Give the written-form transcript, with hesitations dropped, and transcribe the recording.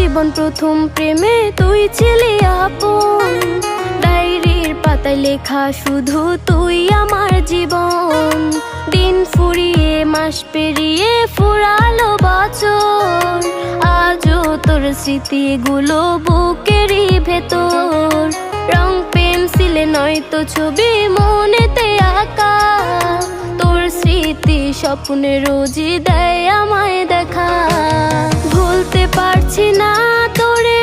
জীবন প্রথম প্রেমে তুই ছিলি আপন, ডায়েরির পাতায় লেখা শুধু তুই আমার জীবন। দিন ফুরিয়ে মাস পেরিয়ে ফুরালো বছর, আজও তোর স্মৃতিগুলো বুকেরই ভেতর। রং পেন্সিলে নয়তো ছবি মনেতে আঁকা, তোর স্মৃতি স্বপ্নে রোজই দেয় আমায় দেখা। ভুলতে পারছি না তোরে